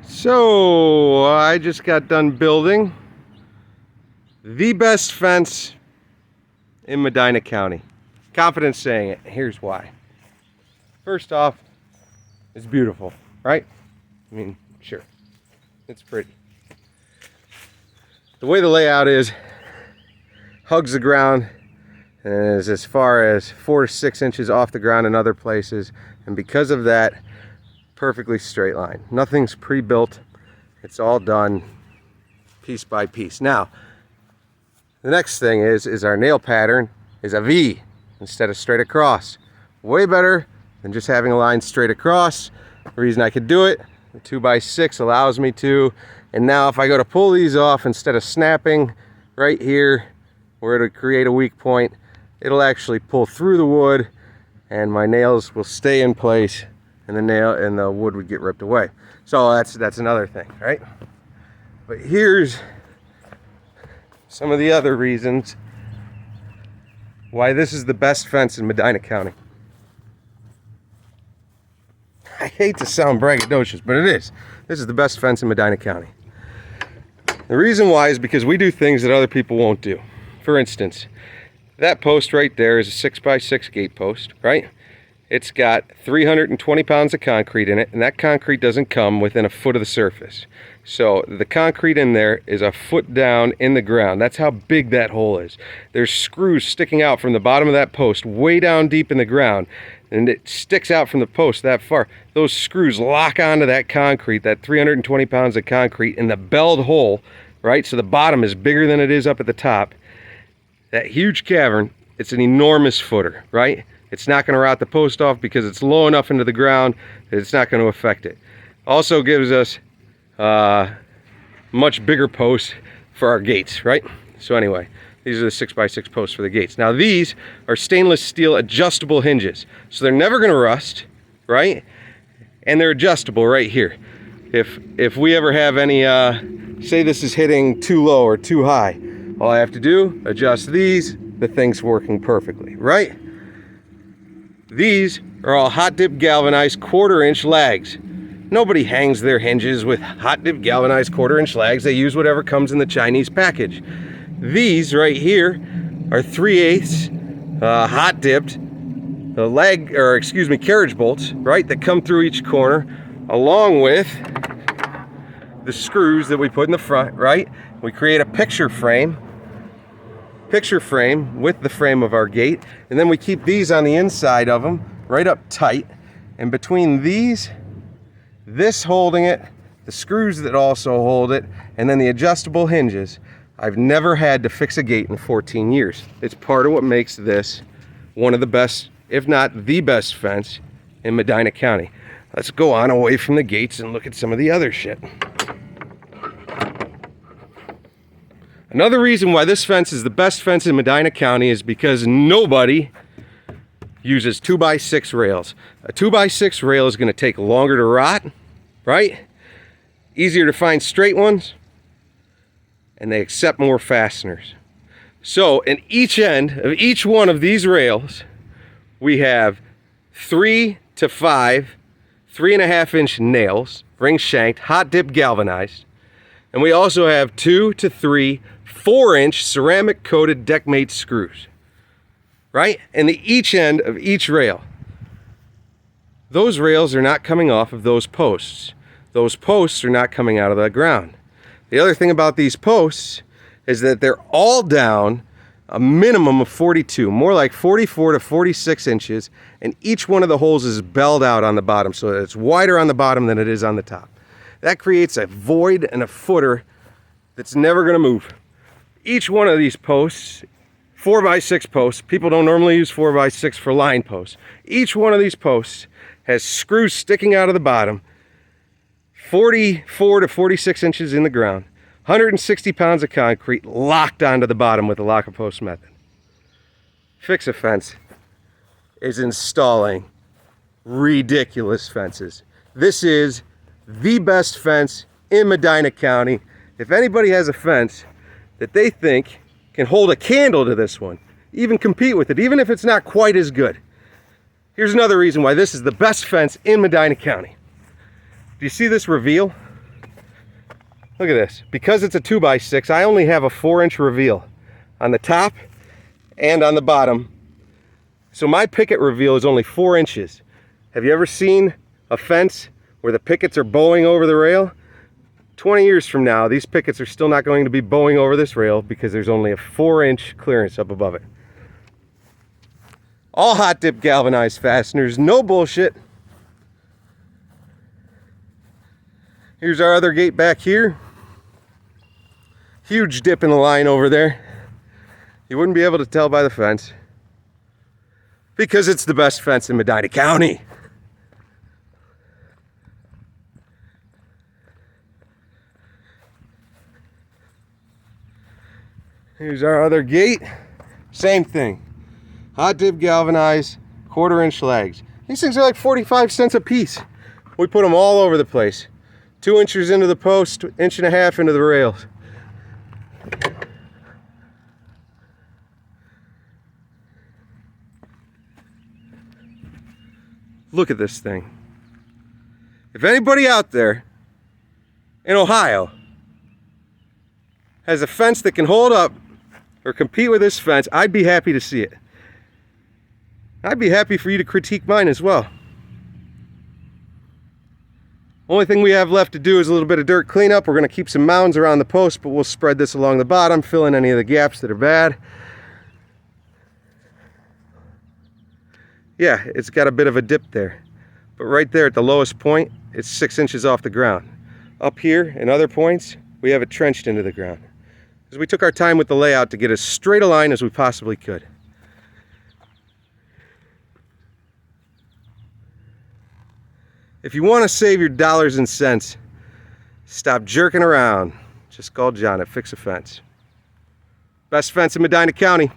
So I just got done building the best fence in Medina County. Confident saying it. Here's why. First off, it's beautiful, right? I mean, sure, it's pretty. The way the layout is, hugs the ground and is as far as 4 to 6 inches off the ground in other places, and because of that, perfectly straight line. Nothing's pre-built. It's all done piece by piece. Now, the next thing is our nail pattern is a V instead of straight across. Way better than just having a line straight across. The reason I could do it, the 2x6 allows me to. And now if I go to pull these off, instead of snapping right here where it would create a weak point, it'll actually pull through the wood and my nails will stay in place and the wood would get ripped away. So that's another thing, right? But here's some of the other reasons why this is the best fence in Medina County. I hate to sound braggadocious, but it is. This is the best fence in Medina County. The reason why is because we do things that other people won't do. For instance, that post right there is a 6x6 gate post, right? It's got 320 pounds of concrete in it, and that concrete doesn't come within a foot of the surface. So the concrete in there is a foot down in the ground. That's how big that hole is. There's screws sticking out from the bottom of that post way down deep in the ground, and it sticks out from the post that far. Those screws lock onto that concrete, that 320 pounds of concrete in the belled hole, right? So the bottom is bigger than it is up at the top. That huge cavern, it's an enormous footer, right? It's not going to rot the post off because it's low enough into the ground that it's not going to affect it. Also gives us much bigger posts for our gates, right? So anyway, these are the 6x6 posts for the gates. Now these are stainless steel adjustable hinges. So they're never going to rust, right? And they're adjustable right here. If we ever have any, say this is hitting too low or too high, all I have to do, adjust these, the thing's working perfectly, right? These are all hot dip galvanized 1/4-inch lags. Nobody hangs their hinges with hot dip galvanized 1/4-inch lags. They use whatever comes in the Chinese package. These right here are 3/8 hot dipped carriage bolts, right, that come through each corner, along with the screws that we put in the front, right? We create a picture frame with the frame of our gate, and then we keep these on the inside of them right up tight, and between these, this holding it, the screws that also hold it, and then the adjustable hinges, I've never had to fix a gate in 14 years. It's part of what makes this one of the best, if not the best fence in Medina County. Let's go on away from the gates and look at some of the other shit. Another reason why this fence is the best fence in Medina County is because nobody uses 2x6 rails. A 2x6 rail is going to take longer to rot, right? Easier to find straight ones, and they accept more fasteners. So in each end of each one of these rails, we have 3 to 5 3.5-inch nails, ring shanked, hot dip galvanized, and we also have 2 to 3 4-inch ceramic coated deck mate screws, right? And the each end of each rail. Those rails are not coming off of those posts. Those posts are not coming out of the ground. The other thing about these posts is that they're all down a minimum of 42, more like 44 to 46 inches, and each one of the holes is belled out on the bottom so that it's wider on the bottom than it is on the top. That creates a void and a footer that's never going to move. Each one of these posts, 4x6 posts, people don't normally use 4x6 for line posts. Each one of these posts has screws sticking out of the bottom, 44 to 46 inches in the ground, 160 pounds of concrete locked onto the bottom with the lock and post method. Fix a Fence is installing ridiculous fences. This is the best fence in Medina County. If anybody has a fence that they think can hold a candle to this one, even compete with it, even if it's not quite as good, here's another reason why this is the best fence in Medina County. Do you see this reveal? Look at this. Because it's a 2x6, I only have a 4-inch reveal on the top and on the bottom. So my picket reveal is only 4 inches. Have you ever seen a fence where the pickets are bowing over the rail? 20 years from now, these pickets are still not going to be bowing over this rail because there's only a 4-inch clearance up above it. All hot dip galvanized fasteners, no bullshit. Here's our other gate back here. Huge dip in the line over there. You wouldn't be able to tell by the fence because it's the best fence in Medina County. Here's our other gate. Same thing. Hot dip galvanized, 1/4-inch legs. These things are like 45 cents a piece. We put them all over the place. 2 inches into the post, 1.5 inches into the rails. Look at this thing. If anybody out there in Ohio has a fence that can hold up or compete with this fence, I'd be happy to see it. I'd be happy for you to critique mine as well. Only thing we have left to do is a little bit of dirt cleanup. We're going to keep some mounds around the post, but we'll spread this along the bottom, fill in any of the gaps that are bad. Yeah, it's got a bit of a dip there, but right there at the lowest point, it's 6 inches off the ground. Up here and other points, we have it trenched into the ground, because we took our time with the layout to get as straight a line as we possibly could. If you want to save your dollars and cents, stop jerking around. Just call John at Fix a Fence. Best fence in Medina County.